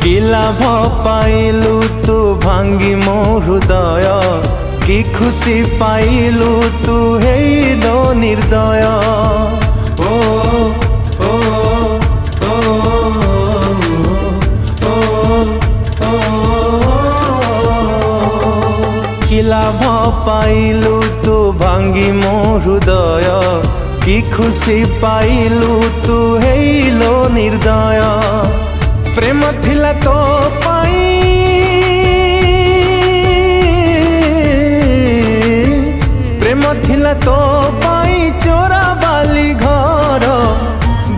কি লাভ পাইলু তু ভাঙ্গি মো হৃদয়, কি খুশি পাইলু তু হেইল নির্দয়। ও ও ও কি লাভ পাইলু তু ভাঙ্গি মো হৃদয়, কি খুশি পাইলু তু হেইল নির্দয়। প্রেম থিলা তো পাই, প্রেম থিলা তো পাই চোরা বালি ঘর,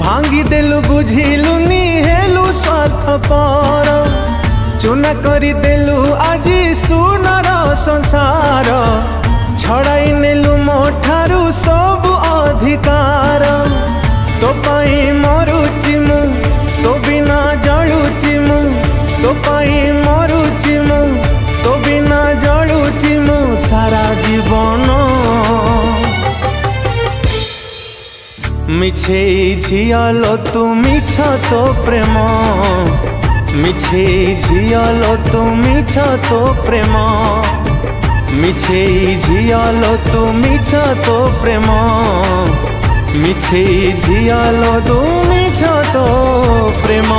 ভাঙ্গি দেলু বুঝিলুনি হেলু স্বার্থপর। চুনা করি দেলু আজি সুনর সংসার, ছড়াই নেলু মো ঠারু সবু অধিকার। তো পাই মরুচি মু, তো বিনা জଳୁଚି মু, তো পাই মরুচি মু, তো বিনা জଳୁচি মু সারা জীবন। মিছে ঝিয়াল তু মিছ তো প্রেম, মিছে ঝিয়াল তু মিছ তো প্রেম, মিছে ঝিয়াল তু মিছ তো প্রেম, মিছে ঝিয়াল তু মিছ তো প্রেম।